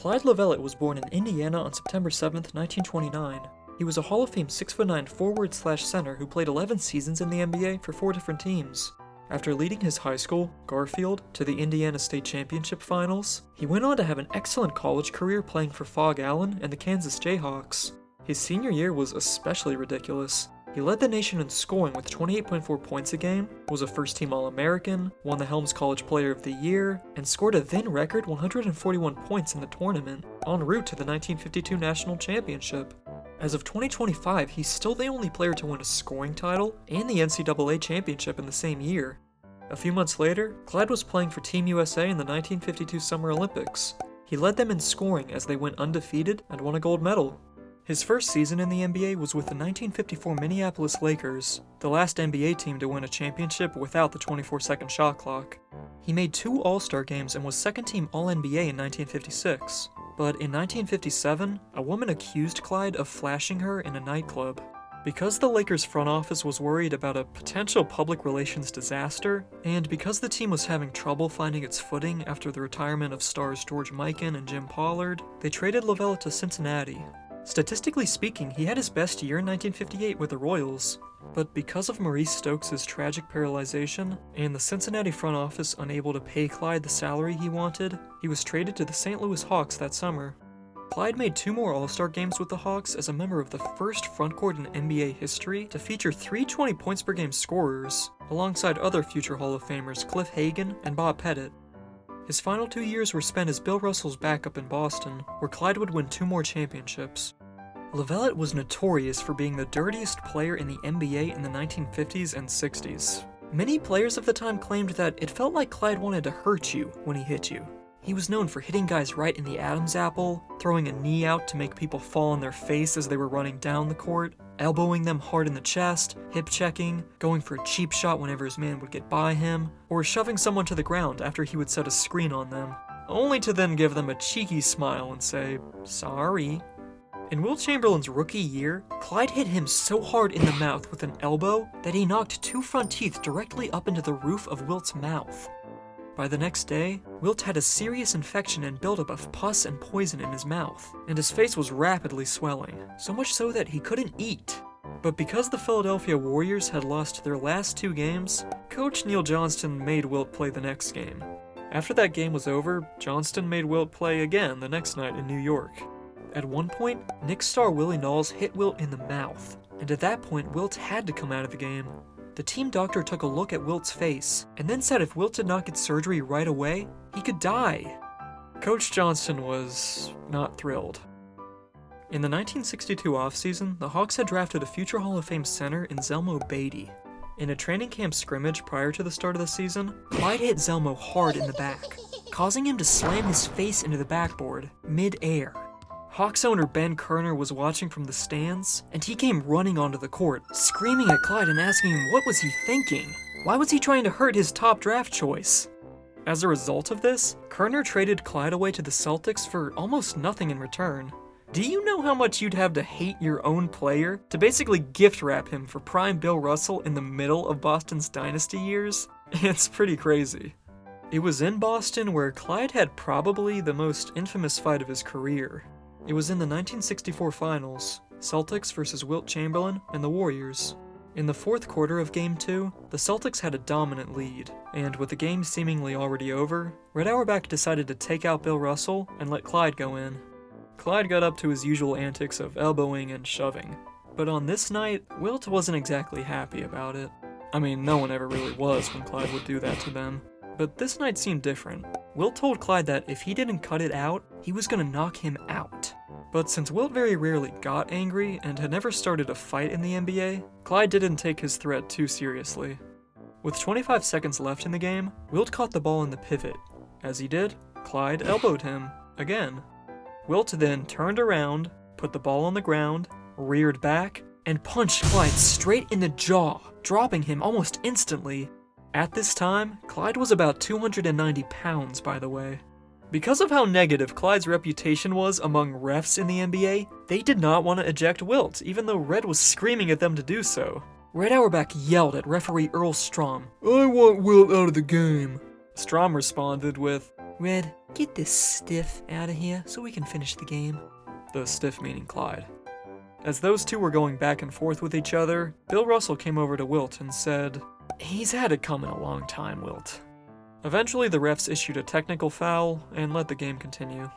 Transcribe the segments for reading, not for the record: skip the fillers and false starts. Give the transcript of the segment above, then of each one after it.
Clyde Lovellette was born in Indiana on September 7, 1929. He was a Hall of Fame 6'9" forward/center who played 11 seasons in the NBA for 4 different teams. After leading his high school, Garfield, to the Indiana State Championship Finals, he went on to have an excellent college career playing for Fog Allen and the Kansas Jayhawks. His senior year was especially ridiculous. He led the nation in scoring with 28.4 points a game, was a first-team All-American, won the Helms College Player of the Year, and scored a then-record 141 points in the tournament, en route to the 1952 National Championship. As of 2025, he's still the only player to win a scoring title and the NCAA championship in the same year. A few months later, Clyde was playing for Team USA in the 1952 Summer Olympics. He led them in scoring as they went undefeated and won a gold medal. His first season in the NBA was with the 1954 Minneapolis Lakers, the last NBA team to win a championship without the 24-second shot clock. He made 2 All-Star games and was second-team All-NBA in 1956. But in 1957, a woman accused Clyde of flashing her in a nightclub. Because the Lakers front office was worried about a potential public relations disaster, and because the team was having trouble finding its footing after the retirement of stars George Mikan and Jim Pollard, they traded Lovellette to Cincinnati. Statistically speaking, he had his best year in 1958 with the Royals, but because of Maurice Stokes' tragic paralyzation, and the Cincinnati front office unable to pay Clyde the salary he wanted, he was traded to the St. Louis Hawks that summer. Clyde made 2 more All-Star games with the Hawks as a member of the first frontcourt in NBA history to feature 3 20 points per game scorers, alongside other future Hall of Famers Cliff Hagan and Bob Pettit. His final 2 years were spent as Bill Russell's backup in Boston, where Clyde would win 2 more championships. Lovellette was notorious for being the dirtiest player in the NBA in the 1950s and 60s. Many players of the time claimed that it felt like Clyde wanted to hurt you when he hit you. He was known for hitting guys right in the Adam's apple, throwing a knee out to make people fall on their face as they were running down the court, elbowing them hard in the chest, hip checking, going for a cheap shot whenever his man would get by him, or shoving someone to the ground after he would set a screen on them, only to then give them a cheeky smile and say, "Sorry." In Wilt Chamberlain's rookie year, Clyde hit him so hard in the mouth with an elbow that he knocked 2 front teeth directly up into the roof of Wilt's mouth. By the next day, Wilt had a serious infection and buildup of pus and poison in his mouth, and his face was rapidly swelling, so much so that he couldn't eat. But because the Philadelphia Warriors had lost their last 2 games, Coach Neil Johnston made Wilt play the next game. After that game was over, Johnston made Wilt play again the next night in New York. At one point, Knicks star Willie Knowles hit Wilt in the mouth, and at that point Wilt had to come out of the game. The team doctor took a look at Wilt's face, and then said if Wilt did not get surgery right away, he could die. Coach Johnston was not thrilled. In the 1962 offseason, the Hawks had drafted a future Hall of Fame center in Zelmo Beatty. In a training camp scrimmage prior to the start of the season, Clyde hit Zelmo hard in the back, causing him to slam his face into the backboard, mid-air. Hawks owner Ben Kerner was watching from the stands, and he came running onto the court, screaming at Clyde and asking him what was he thinking? Why was he trying to hurt his top draft choice? As a result of this, Kerner traded Clyde away to the Celtics for almost nothing in return. Do you know how much you'd have to hate your own player to basically gift wrap him for prime Bill Russell in the middle of Boston's dynasty years? It's pretty crazy. It was in Boston where Clyde had probably the most infamous fight of his career. It was in the 1964 finals, Celtics versus Wilt Chamberlain and the Warriors. In the 4th quarter of Game 2, the Celtics had a dominant lead, and with the game seemingly already over, Red Auerbach decided to take out Bill Russell and let Clyde go in. Clyde got up to his usual antics of elbowing and shoving, but on this night, Wilt wasn't exactly happy about it. I mean, no one ever really was when Clyde would do that to them. But this night seemed different. Wilt told Clyde that if he didn't cut it out, he was going to knock him out. But since Wilt very rarely got angry and had never started a fight in the NBA, Clyde didn't take his threat too seriously. With 25 seconds left in the game, Wilt caught the ball in the pivot. As he did, Clyde elbowed him, again. Wilt then turned around, put the ball on the ground, reared back, and punched Clyde straight in the jaw, dropping him almost instantly. At this time, Clyde was about 290 pounds, by the way. Because of how negative Clyde's reputation was among refs in the NBA, they did not want to eject Wilt, even though Red was screaming at them to do so. Red Auerbach yelled at referee Earl Strom, "I want Wilt out of the game." Strom responded with, Red, get this stiff out of here so we can finish the game. The stiff meaning Clyde. As those two were going back and forth with each other, Bill Russell came over to Wilt and said, "He's had it coming a long time, Wilt." Eventually the refs issued a technical foul and let the game continue.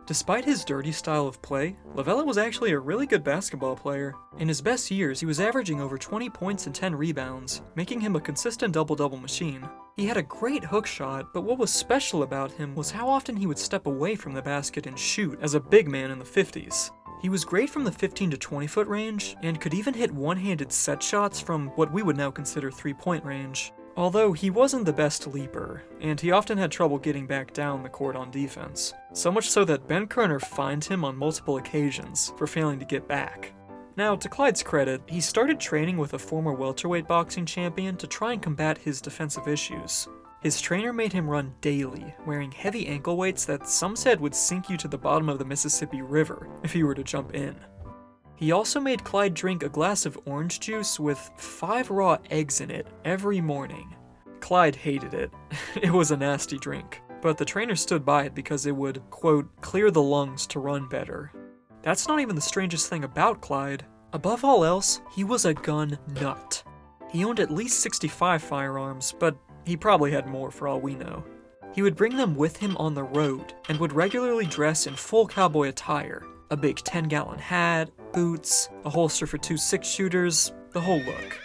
Despite his dirty style of play, Lovellette was actually a really good basketball player. In his best years, he was averaging over 20 points and 10 rebounds, making him a consistent double-double machine. He had a great hook shot, but what was special about him was how often he would step away from the basket and shoot as a big man in the 50s. He was great from the 15 to 20 foot range, and could even hit one-handed set shots from what we would now consider three-point range. Although he wasn't the best leaper, and he often had trouble getting back down the court on defense. So much so that Ben Kerner fined him on multiple occasions for failing to get back. Now, to Clyde's credit, he started training with a former welterweight boxing champion to try and combat his defensive issues. His trainer made him run daily, wearing heavy ankle weights that some said would sink you to the bottom of the Mississippi River if you were to jump in. He also made Clyde drink a glass of orange juice with 5 raw eggs in it every morning. Clyde hated it. It was a nasty drink, but the trainer stood by it because it would, quote, clear the lungs to run better. That's not even the strangest thing about Clyde. Above all else, he was a gun nut. He owned at least 65 firearms, but he probably had more for all we know. He would bring them with him on the road, and would regularly dress in full cowboy attire. A big 10-gallon hat, boots, a holster for 2 6-shooters, the whole look.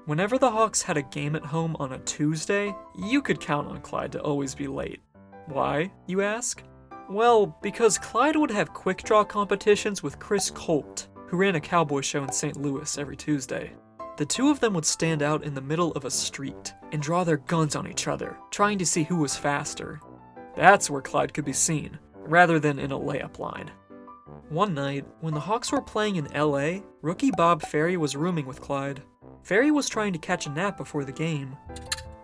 Whenever the Hawks had a game at home on a Tuesday, you could count on Clyde to always be late. Why, you ask? Well, because Clyde would have quick draw competitions with Chris Colt, who ran a cowboy show in St. Louis every Tuesday. The two of them would stand out in the middle of a street and draw their guns on each other, trying to see who was faster. That's where Clyde could be seen, rather than in a layup line. One night, when the Hawks were playing in LA, rookie Bob Ferry was rooming with Clyde. Ferry was trying to catch a nap before the game,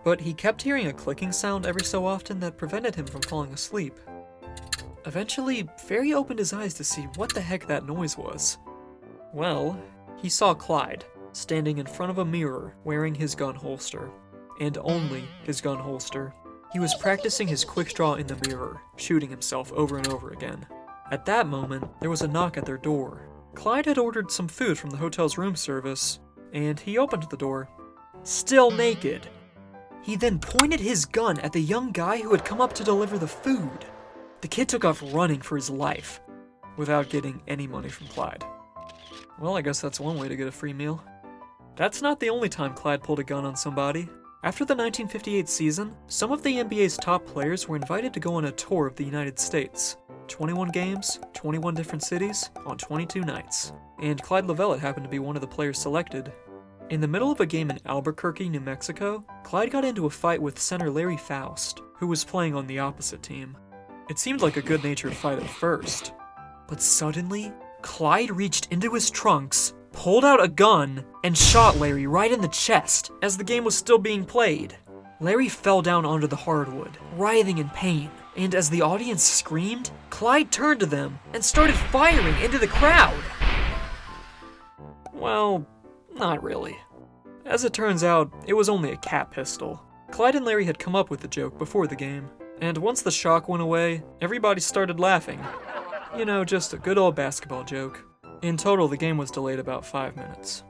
but he kept hearing a clicking sound every so often that prevented him from falling asleep. Eventually, Ferry opened his eyes to see what the heck that noise was. Well, he saw Clyde, standing in front of a mirror wearing his gun holster. And only his gun holster. He was practicing his quick draw in the mirror, shooting himself over and over again. At that moment, there was a knock at their door. Clyde had ordered some food from the hotel's room service, and he opened the door. Still naked. He then pointed his gun at the young guy who had come up to deliver the food. The kid took off running for his life, without getting any money from Clyde. Well, I guess that's one way to get a free meal. That's not the only time Clyde pulled a gun on somebody. After the 1958 season, some of the NBA's top players were invited to go on a tour of the United States. 21 games, 21 different cities, on 22 nights. And Clyde Lovellette happened to be one of the players selected. In the middle of a game in Albuquerque, New Mexico, Clyde got into a fight with center Larry Faust, who was playing on the opposite team. It seemed like a good-natured fight at first, but suddenly, Clyde reached into his trunks, pulled out a gun, and shot Larry right in the chest as the game was still being played. Larry fell down onto the hardwood, writhing in pain, and as the audience screamed, Clyde turned to them and started firing into the crowd. Well, not really. As it turns out, it was only a cat pistol. Clyde and Larry had come up with the joke before the game, and once the shock went away, everybody started laughing. You know, just a good old basketball joke. In total, the game was delayed about 5 minutes.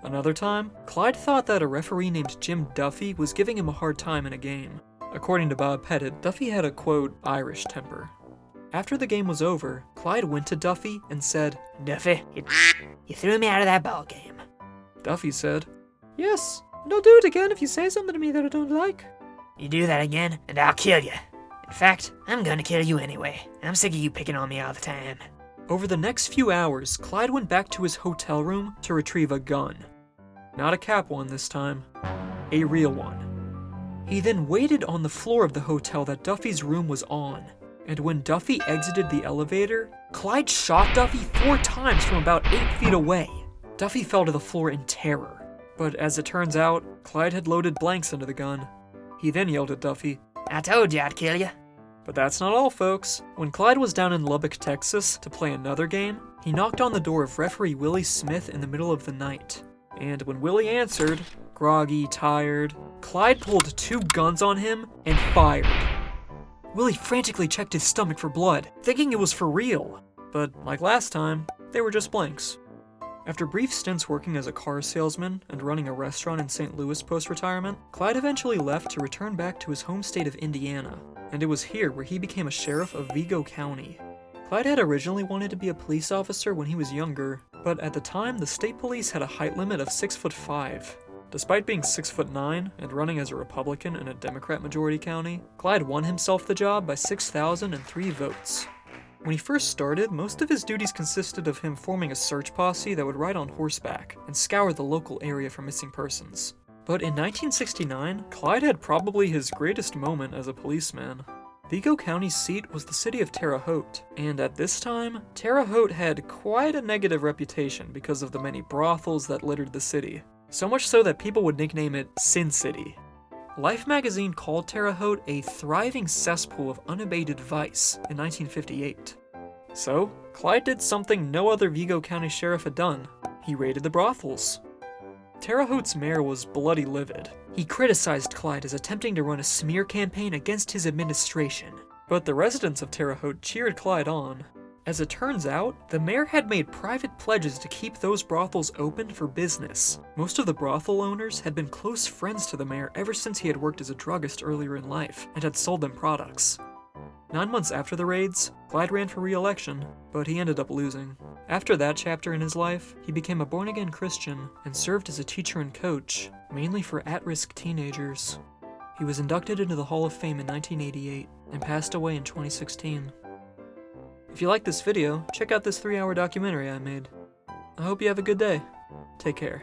Another time, Clyde thought that a referee named Jim Duffy was giving him a hard time in a game. According to Bob Pettit, Duffy had a, quote, Irish temper. After the game was over, Clyde went to Duffy and said, "Duffy, you threw me out of that ball game." Duffy said, "Yes, and I'll do it again if you say something to me that I don't like." "You do that again, and I'll kill you. In fact, I'm gonna kill you anyway. I'm sick of you picking on me all the time." Over the next few hours, Clyde went back to his hotel room to retrieve a gun. Not a cap one this time, a real one. He then waited on the floor of the hotel that Duffy's room was on, and when Duffy exited the elevator, Clyde shot Duffy 4 times from about 8 feet away. Duffy fell to the floor in terror, but as it turns out, Clyde had loaded blanks into the gun. He then yelled at Duffy, "I told you I'd kill you." But that's not all, folks. When Clyde was down in Lubbock, Texas, to play another game, he knocked on the door of referee Willie Smith in the middle of the night. And when Willie answered, groggy, tired, Clyde pulled 2 guns on him and fired. Willie frantically checked his stomach for blood, thinking it was for real. But like last time, they were just blanks. After brief stints working as a car salesman and running a restaurant in St. Louis post-retirement, Clyde eventually left to return back to his home state of Indiana, and it was here where he became a sheriff of Vigo County. Clyde had originally wanted to be a police officer when he was younger, but at the time the state police had a height limit of 6'5". Despite being 6'9" and running as a Republican in a Democrat-majority county, Clyde won himself the job by 6,003 votes. When he first started, most of his duties consisted of him forming a search posse that would ride on horseback and scour the local area for missing persons. But in 1969, Clyde had probably his greatest moment as a policeman. Vigo County's seat was the city of Terre Haute, and at this time, Terre Haute had quite a negative reputation because of the many brothels that littered the city. So much so that people would nickname it Sin City. Life magazine called Terre Haute a thriving cesspool of unabated vice in 1958. So, Clyde did something no other Vigo County sheriff had done. He raided the brothels. Terre Haute's mayor was bloody livid. He criticized Clyde as attempting to run a smear campaign against his administration. But the residents of Terre Haute cheered Clyde on. As it turns out, the mayor had made private pledges to keep those brothels open for business. Most of the brothel owners had been close friends to the mayor ever since he had worked as a druggist earlier in life, and had sold them products. 9 months after the raids, Clyde ran for re-election, but he ended up losing. After that chapter in his life, he became a born-again Christian and served as a teacher and coach, mainly for at-risk teenagers. He was inducted into the Hall of Fame in 1988 and passed away in 2016. If you like this video, check out this 3-hour documentary I made. I hope you have a good day. Take care.